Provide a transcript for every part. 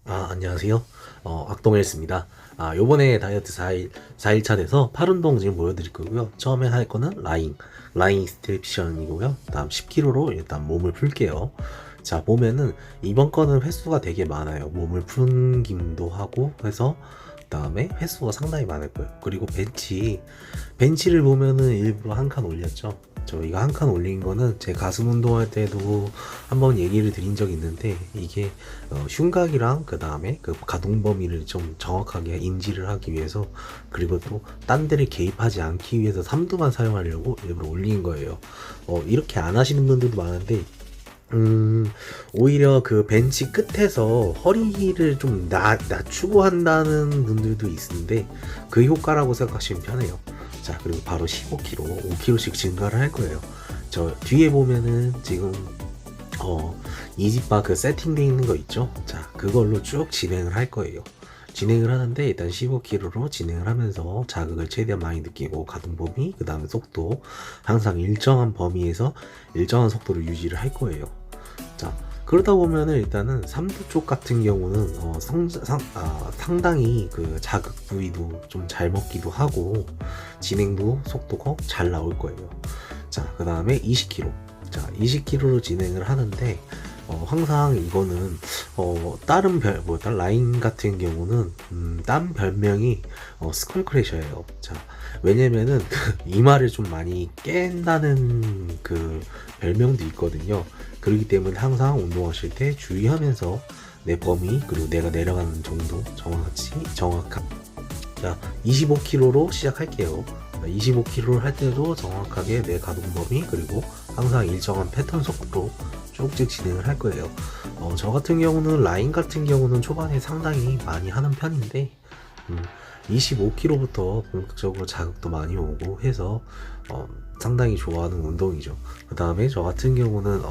안녕하세요. 악동헬스입니다. 요번에 다이어트 4일차 돼서 팔 운동 지금 보여드릴 거고요. 처음에 할 거는 라인 스텝션이고요. 다음 10kg로 일단 몸을 풀게요. 자, 보면은 이번 거는 횟수가 되게 많아요. 몸을 푸는 김도 하고 해서 다음에 횟수가 상당히 많을 거예요. 그리고 벤치를 보면은 일부러 한 칸 올렸죠. 저희가 한 칸 올린 거는 제 가슴 운동할 때도 한번 얘기를 드린 적이 있는데, 이게 흉곽이랑 그 다음에 그 가동 범위를 좀 정확하게 인지를 하기 위해서, 그리고 또 딴 데를 개입하지 않기 위해서 삼두만 사용하려고 일부러 올린 거예요. 이렇게 안 하시는 분들도 많은데, 오히려 그 벤치 끝에서 허리를 좀 낮추고 한다는 분들도 있는데, 그 효과라고 생각하시면 편해요. 자, 그리고 바로 15kg, 5kg씩 증가를 할 거예요. 저 뒤에 보면은 지금 이지바 그 세팅되어 있는 거 있죠? 자, 그걸로 쭉 진행을 할 거예요. 진행을 하는데 일단 15kg로 진행을 하면서 자극을 최대한 많이 느끼고, 가동 범위, 그 다음에 속도 항상 일정한 범위에서 일정한 속도를 유지를 할 거예요. 자, 그러다 보면은 일단은 삼두 쪽 같은 경우는 상당히 그 자극 부위도 좀 잘 먹기도 하고, 진행도 속도가 잘 나올 거예요. 자, 그 다음에 20kg. 자, 20kg로 진행을 하는데, 항상 이거는 다른 라인 같은 경우는 딴 별명이 스컬 크래셔예요. 자, 왜냐면은 이마를 좀 많이 깬다는 그 별명도 있거든요. 그렇기 때문에 항상 운동하실 때 주의하면서 내 범위, 그리고 내가 내려가는 정도 정확한. 자, 25kg로 시작할게요. 25kg를 할 때도 정확하게 내 가동 범위, 그리고 항상 일정한 패턴 속도로 쭉쭉 진행을 할 거예요. 저 같은 경우는 라인 같은 경우는 초반에 상당히 많이 하는 편인데, 25kg부터 본격적으로 자극도 많이 오고 해서 상당히 좋아하는 운동이죠. 그 다음에 저 같은 경우는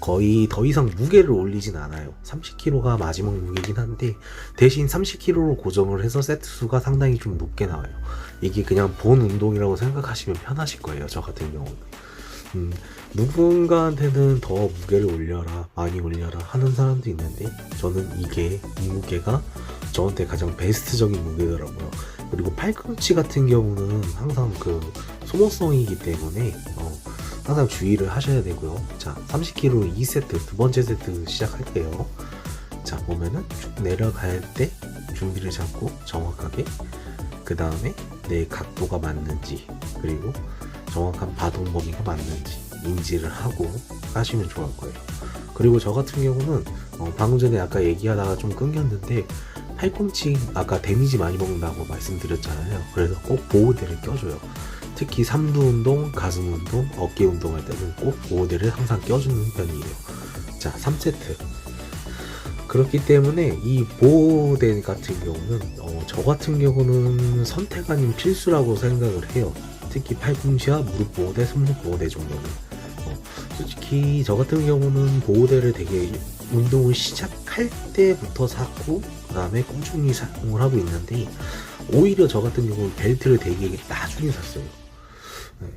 거의 더 이상 무게를 올리진 않아요. 30kg가 마지막 무게긴 한데, 대신 30kg로 고정을 해서 세트 수가 상당히 좀 높게 나와요. 이게 그냥 본 운동이라고 생각하시면 편하실 거예요. 저 같은 경우는. 누군가한테는 더 무게를 올려라, 많이 올려라 하는 사람도 있는데, 저는 이 무게가 저한테 가장 베스트적인 무게더라고요. 그리고 팔꿈치 같은 경우는 항상 그 소모성이기 때문에 항상 주의를 하셔야 되고요. 자, 30kg 2세트, 두 번째 세트 시작할게요. 자, 보면은 쭉 내려갈 때 준비를 잡고 정확하게, 그 다음에 내 각도가 맞는지, 그리고 정확한 바동 범위가 맞는지 인지를 하고 하시면 좋을 거예요. 그리고 저 같은 경우는 방금 전에 아까 얘기하다가 좀 끊겼는데, 팔꿈치 아까 데미지 많이 먹는다고 말씀드렸잖아요. 그래서 꼭 보호대를 껴줘요. 특히 삼두 운동, 가슴 운동, 어깨 운동할 때는 꼭 보호대를 항상 껴주는 편이에요. 자, 3세트. 그렇기 때문에 이 보호대 같은 경우는 저 같은 경우는 선택 아닌 필수라고 생각을 해요. 특히 팔꿈치와 무릎 보호대, 손목 보호대 정도는. 솔직히 저 같은 경우는 보호대를 되게 운동을 시작할 때부터 샀고, 그 다음에 꾸준히 사용을 하고 있는데, 오히려 저 같은 경우는 벨트를 되게 나중에 샀어요. 네.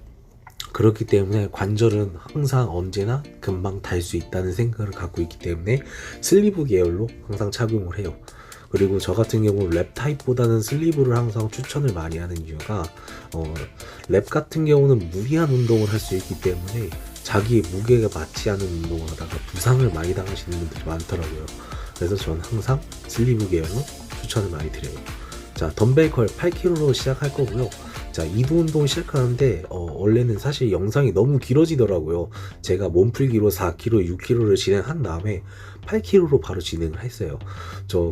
그렇기 때문에 관절은 항상 언제나 금방 달 수 있다는 생각을 갖고 있기 때문에 슬리브 계열로 항상 착용을 해요. 그리고 저 같은 경우 랩 타입보다는 슬리브를 항상 추천을 많이 하는 이유가, 랩 같은 경우는 무리한 운동을 할 수 있기 때문에 자기의 무게가 맞지 않은 운동을 하다가 부상을 많이 당하시는 분들이 많더라고요. 그래서 저는 항상 슬리브 계열로 추천을 많이 드려요. 자, 덤벨 컬 8kg로 시작할 거고요. 자, 이두 운동 시작하는데 원래는 사실 영상이 너무 길어지더라고요. 제가 몸풀기로 4kg, 6kg를 진행한 다음에 8kg로 바로 진행을 했어요.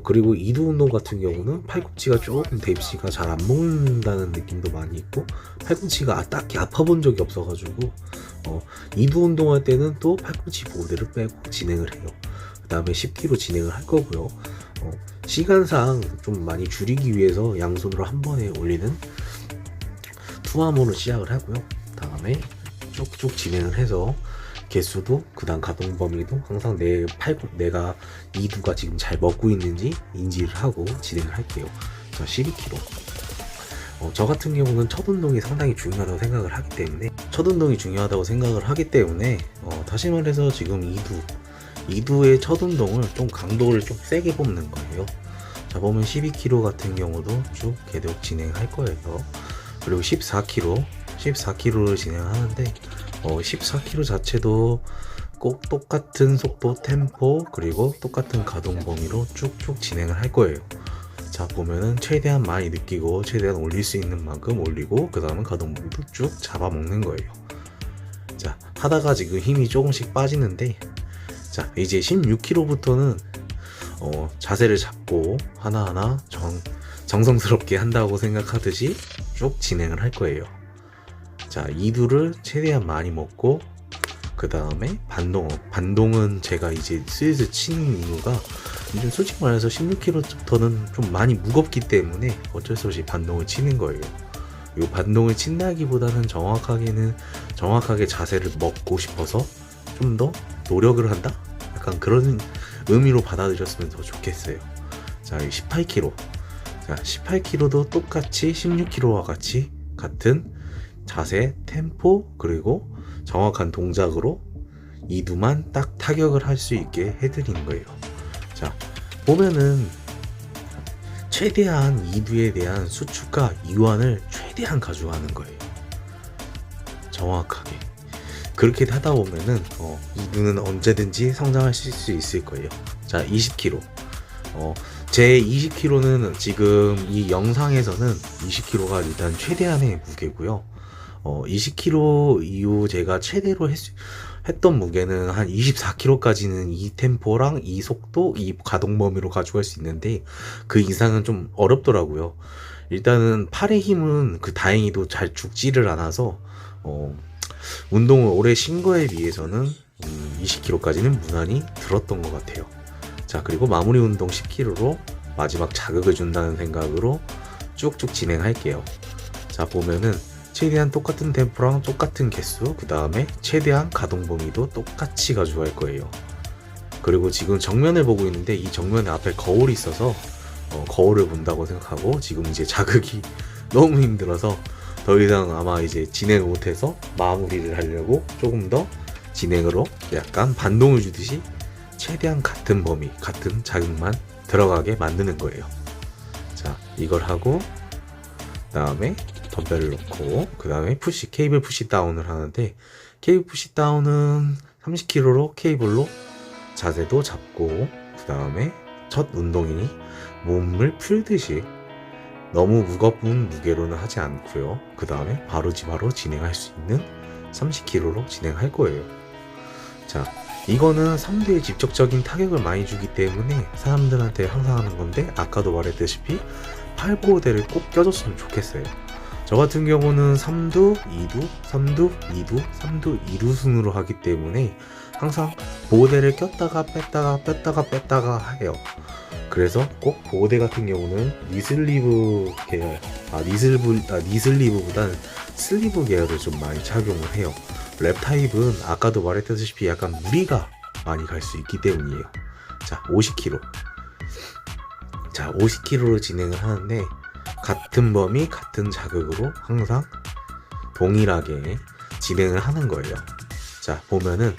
그리고 이두 운동 같은 경우는 팔꿈치가 조금 데미지가 잘 안 먹는다는 느낌도 많이 있고, 팔꿈치가 딱히 아파 본 적이 없어가지고 이두 운동할 때는 또 팔꿈치 보호대를 빼고 진행을 해요. 그 다음에 10kg 진행을 할 거고요. 시간상 좀 많이 줄이기 위해서 양손으로 한 번에 올리는 투하모로 시작을 하고요. 다음에 쭉쭉 진행을 해서 개수도, 그 다음 가동 범위도 항상 내가 이두가 지금 잘 먹고 있는지 인지를 하고 진행을 할게요. 자, 12kg. 저 같은 경우는 첫 운동이 상당히 중요하다고 생각을 하기 때문에 다시 말해서 지금 2두의 첫 운동을 좀 강도를 좀 세게 뽑는 거예요. 자, 보면 12kg 같은 경우도 쭉 계속 진행할 거예요. 그리고 14kg를 진행하는데 14kg 자체도 꼭 똑같은 속도, 템포, 그리고 똑같은 가동 범위로 쭉쭉 진행을 할 거예요. 자, 보면은 최대한 많이 느끼고 최대한 올릴 수 있는 만큼 올리고 그 다음은 가동 범위도 쭉 잡아먹는 거예요. 자, 하다가 지금 힘이 조금씩 빠지는데, 자, 이제 16kg부터는 자세를 잡고 하나하나 정성스럽게 한다고 생각하듯이 쭉 진행을 할 거예요. 자, 2두를 최대한 많이 먹고 그 다음에 반동은 제가 이제 슬슬 치는 이유가 요즘 솔직히 말해서 16kg부터는 좀 많이 무겁기 때문에 어쩔 수 없이 반동을 치는 거예요. 이 반동을 친다기보다는 정확하게 자세를 먹고 싶어서 좀 더 노력을 한다? 약간 그런 의미로 받아들였으면 더 좋겠어요. 자, 18kg. 자, 18kg도 똑같이 16kg와 같이 같은 자세, 템포, 그리고 정확한 동작으로 2두만 딱 타격을 할 수 있게 해드리는 거예요. 자, 보면은 최대한 2두에 대한 수축과 이완을 최대한 가져가는 거예요. 정확하게. 그렇게 하다 보면은 2두는 언제든지 성장하실 수 있을 거예요. 자, 20kg. 제 20kg는 지금 이 영상에서는 20kg가 일단 최대한의 무게고요. 20kg 이후 제가 최대로 했던 무게는 한 24kg까지는 이 템포랑 이 속도, 이 가동 범위로 가져갈 수 있는데 그 이상은 좀 어렵더라고요. 일단은 팔의 힘은 다행히도 잘 죽지를 않아서 운동을 오래 쉰 거에 비해서는 20kg까지는 무난히 들었던 것 같아요. 자, 그리고 마무리 운동 10kg로 마지막 자극을 준다는 생각으로 쭉쭉 진행할게요. 자, 보면은 최대한 똑같은 템포랑 똑같은 개수, 그 다음에 최대한 가동 범위도 똑같이 가져갈 거예요. 그리고 지금 정면을 보고 있는데 이 정면에 앞에 거울이 있어서 거울을 본다고 생각하고 지금 이제 자극이 너무 힘들어서 더 이상 아마 이제 진행을 못해서 마무리를 하려고 조금 더 진행으로 약간 반동을 주듯이 최대한 같은 범위, 같은 자극만 들어가게 만드는 거예요. 자, 이걸 하고 그 다음에 덤벨을 놓고 그 다음에 케이블 푸시 다운을 하는데 케이블 푸시 다운은 30kg로 케이블로 자세도 잡고 그 다음에 첫 운동이니 몸을 풀듯이 너무 무거운 무게로는 하지 않고요. 그 다음에 바로 진행할 수 있는 30kg로 진행할 거예요. 자, 이거는 3두에 직접적인 타격을 많이 주기 때문에 사람들한테 항상 하는 건데 아까도 말했다시피 팔보호대를 꼭 껴줬으면 좋겠어요. 저 같은 경우는 3두, 2두, 3두, 2두, 3두, 2두 순으로 하기 때문에 항상 보호대를 꼈다가 뺐다가 해요. 그래서 꼭 보호대 같은 경우는 니슬리브 계열, 니슬리브보다는 슬리브 계열을 좀 많이 착용을 해요. 랩 타입은 아까도 말했다시피 약간 무리가 많이 갈 수 있기 때문이에요. 자, 50kg. 자, 50kg로 진행을 하는데 같은 범위, 같은 자극으로 항상 동일하게 진행을 하는 거예요. 자, 보면은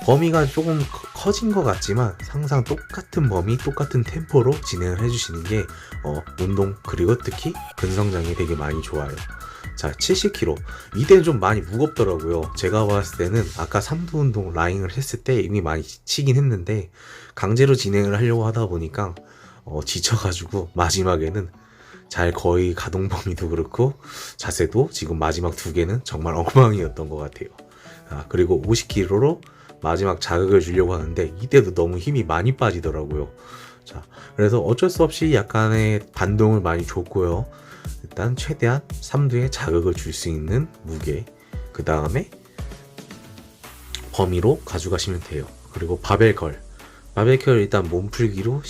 범위가 조금 커진 것 같지만 항상 똑같은 범위, 똑같은 템포로 진행을 해주시는 게 운동 그리고 특히 근성장에 되게 많이 좋아요. 자, 70kg. 이때는 좀 많이 무겁더라고요. 제가 봤을 때는 아까 3두 운동 라인을 했을 때 이미 많이 치긴 했는데 강제로 진행을 하려고 하다 보니까 지쳐가지고 마지막에는 거의 가동 범위도 그렇고 자세도 지금 마지막 두 개는 정말 엉망이었던 것 같아요. 그리고 50kg로 마지막 자극을 주려고 하는데 이때도 너무 힘이 많이 빠지더라고요. 자, 그래서 어쩔 수 없이 약간의 반동을 많이 줬고요. 일단 최대한 3두에 자극을 줄 수 있는 무게, 그 다음에 범위로 가져가시면 돼요. 그리고 바벨컬 일단 몸풀기로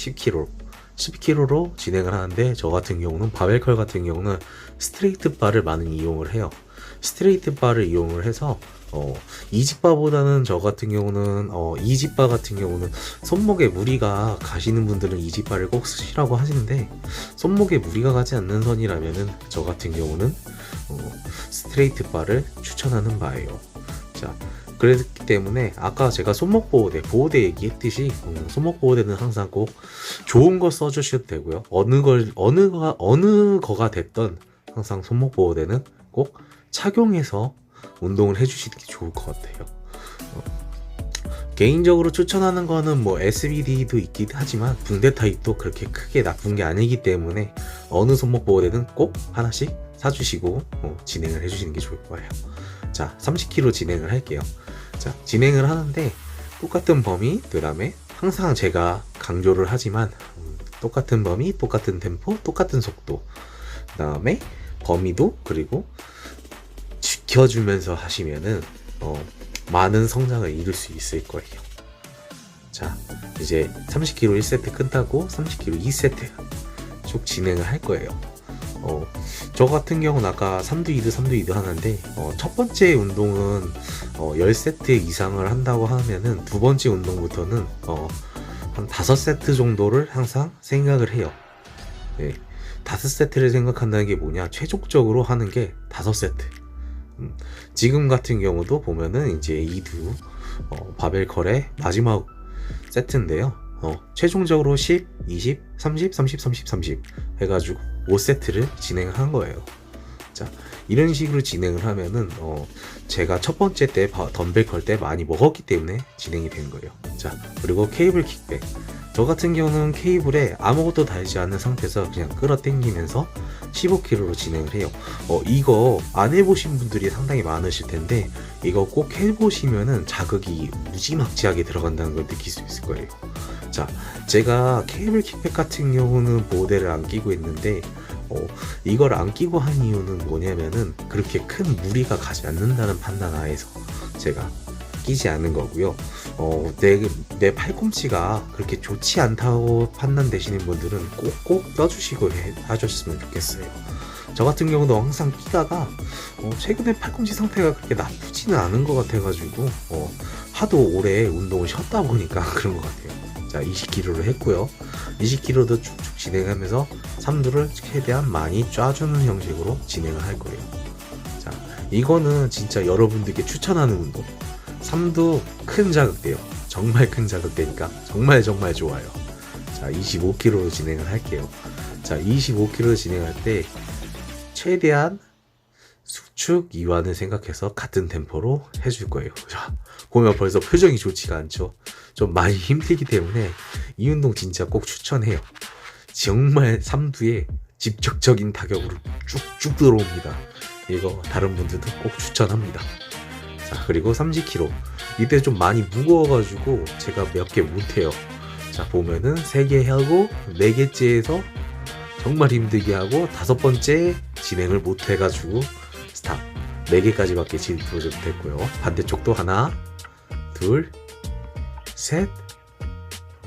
10kg로 진행을 하는데 저 같은 경우는 바벨컬 같은 경우는 스트레이트 바를 많이 이용을 해요. 스트레이트 바를 이용을 해서 이지바보다는 저 같은 경우는 이지바 같은 경우는 손목에 무리가 가시는 분들은 이지바를 꼭 쓰시라고 하시는데 손목에 무리가 가지 않는 선이라면은 저 같은 경우는 스트레이트 바를 추천하는 바예요. 자, 그랬기 때문에 아까 제가 손목 보호대 얘기했듯이 손목 보호대는 항상 꼭 좋은 거 써주셔도 되고요. 어느 거가 됐던 항상 손목 보호대는 꼭 착용해서 운동을 해주시는 게 좋을 것 같아요. 개인적으로 추천하는 거는 뭐 SBD도 있긴 하지만 붕대 타입도 그렇게 크게 나쁜 게 아니기 때문에 어느 손목 보호대는 꼭 하나씩 사주시고 진행을 해주시는 게 좋을 거예요. 자, 30kg 진행을 할게요. 자, 진행을 하는데 똑같은 범위, 그 다음에 항상 제가 강조를 하지만 똑같은 범위, 똑같은 템포, 똑같은 속도, 그 다음에 범위도 그리고 지켜주면서 하시면은 많은 성장을 이룰 수 있을 거예요. 자, 이제 30kg 1세트 끝나고 30kg 2세트 쭉 진행을 할 거예요. 저 같은 경우는 아까 3두2두 하는데 첫 번째 운동은 10세트 이상을 한다고 하면은 두 번째 운동부터는 한 5세트 정도를 항상 생각을 해요. 네, 5세트를 생각한다는 게 뭐냐, 최종적으로 하는 게 5세트. 지금 같은 경우도 보면은 이제 2두 바벨 컬의 마지막 세트인데요. 최종적으로 10, 20, 30, 30, 30, 30 해가지고 5세트를 진행한 거예요. 자, 이런 식으로 진행을 하면은 제가 첫 번째 때 덤벨 컬 때 많이 먹었기 때문에 진행이 된 거예요. 자, 그리고 케이블 킥백. 저 같은 경우는 케이블에 아무것도 달지 않은 상태에서 그냥 끌어당기면서 15kg로 진행을 해요. 이거 안 해보신 분들이 상당히 많으실 텐데 이거 꼭 해보시면은 자극이 무지막지하게 들어간다는 걸 느낄 수 있을 거예요. 자, 제가 케이블 킥백 같은 경우는 보호대를 안 끼고 있는데 이걸 안 끼고 한 이유는 뭐냐면은 그렇게 큰 무리가 가지 않는다는 판단 하에서 제가 끼지 않는 거고요. 내 팔꿈치가 그렇게 좋지 않다고 판단되시는 분들은 꼭꼭 껴주시고 하셨으면 좋겠어요. 저 같은 경우도 항상 끼다가 최근에 팔꿈치 상태가 그렇게 나쁘지는 않은 것 같아가지고 하도 오래 운동을 쉬었다 보니까 그런 것 같아요. 자, 20kg를 했고요. 20kg도 쭉쭉 진행하면서 3두를 최대한 많이 쪄주는 형식으로 진행을 할 거예요. 자, 이거는 진짜 여러분들께 추천하는 운동. 3두 큰 자극대요. 정말 큰 자극대니까 정말 좋아요. 자, 25kg로 진행을 할게요. 자, 25kg 진행할 때 최대한 수축 이완을 생각해서 같은 템포로 해줄 거예요. 자, 보면 벌써 표정이 좋지가 않죠. 좀 많이 힘들기 때문에 이 운동 진짜 꼭 추천해요. 정말 3두에 직접적인 타격으로 쭉쭉 들어옵니다. 이거 다른 분들도 꼭 추천합니다. 자, 그리고 30kg. 이때 좀 많이 무거워가지고 제가 몇 개 못해요. 자, 보면은 3개 하고 4개째에서 정말 힘들게 하고 5번째 진행을 못해가지고 스탑. 4개까지밖에 진행을 못했고요. 반대쪽도 하나, 둘, 셋,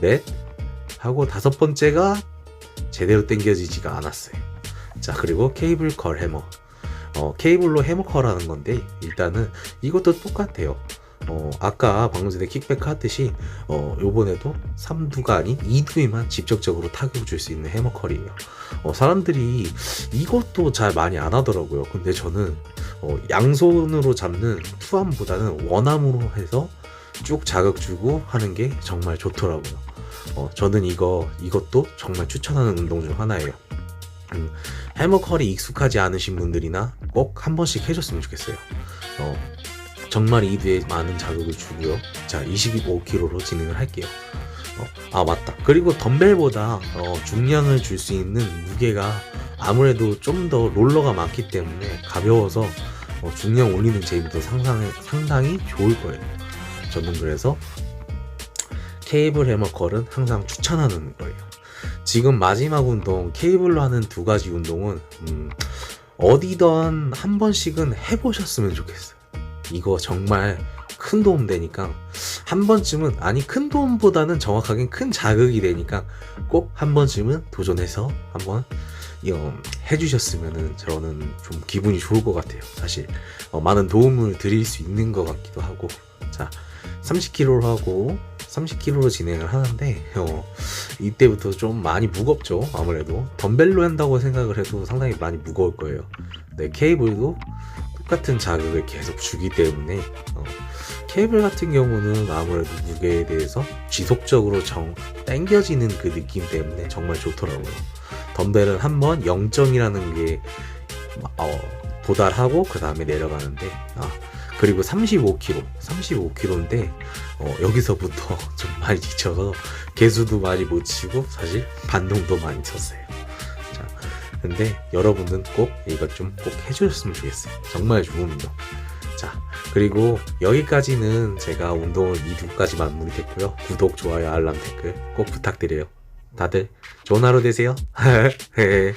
넷 하고 5번째가 제대로 당겨지지가 않았어요. 자, 그리고 케이블 컬 해머. 케이블로 해머컬 하는 건데 일단은 이것도 똑같아요. 아까 방금 전에 킥백 하듯이 요번에도 3두가 아닌 2두에만 직접적으로 타격을 줄 수 있는 해머컬이에요. 사람들이 이것도 잘 많이 안 하더라고요. 근데 저는 양손으로 잡는 투함보다는 원함으로 해서 쭉 자극 주고 하는 게 정말 좋더라고요. 저는 이것도 정말 추천하는 운동 중 하나예요. 해머컬이 익숙하지 않으신 분들이나 꼭 한 번씩 해줬으면 좋겠어요. 정말 2두에 많은 자극을 주고요. 자, 25kg로 진행을 할게요. 아, 맞다. 그리고 덤벨보다 중량을 줄 수 있는 무게가 아무래도 좀 더 롤러가 많기 때문에 가벼워서 중량 올리는 재미도 상당히 좋을 거예요. 저는 그래서 케이블 해머컬은 항상 추천하는 거예요. 지금 마지막 운동, 케이블로 하는 2가지 운동은 어디든 한 번씩은 해보셨으면 좋겠어요. 이거 정말 큰 도움 되니까 한 번쯤은, 아니 큰 도움보다는 정확하게 큰 자극이 되니까 꼭 한 번쯤은 도전해서 한번 해주셨으면 저는 좀 기분이 좋을 것 같아요. 사실 많은 도움을 드릴 수 있는 것 같기도 하고. 자, 30kg로 하고 30kg로 진행을 하는데 이때부터 좀 많이 무겁죠. 아무래도 덤벨로 한다고 생각을 해도 상당히 많이 무거울 거예요. 네, 케이블도 똑같은 자극을 계속 주기 때문에 케이블 같은 경우는 아무래도 무게에 대해서 지속적으로 당겨지는 그 느낌 때문에 정말 좋더라고요. 덤벨은 한번 0점이라는 게 도달하고 그 다음에 내려가는데 그리고 35kg인데 여기서부터 좀 많이 지쳐서 개수도 많이 못 치고 사실 반동도 많이 쳤어요. 자, 근데 여러분은 꼭 이것 좀 꼭 해주셨으면 좋겠어요. 정말 좋은 운동. 자, 그리고 여기까지는 제가 운동을 2두까지 마무리 됐고요. 구독, 좋아요, 알람, 댓글 꼭 부탁드려요. 다들 좋은 하루 되세요.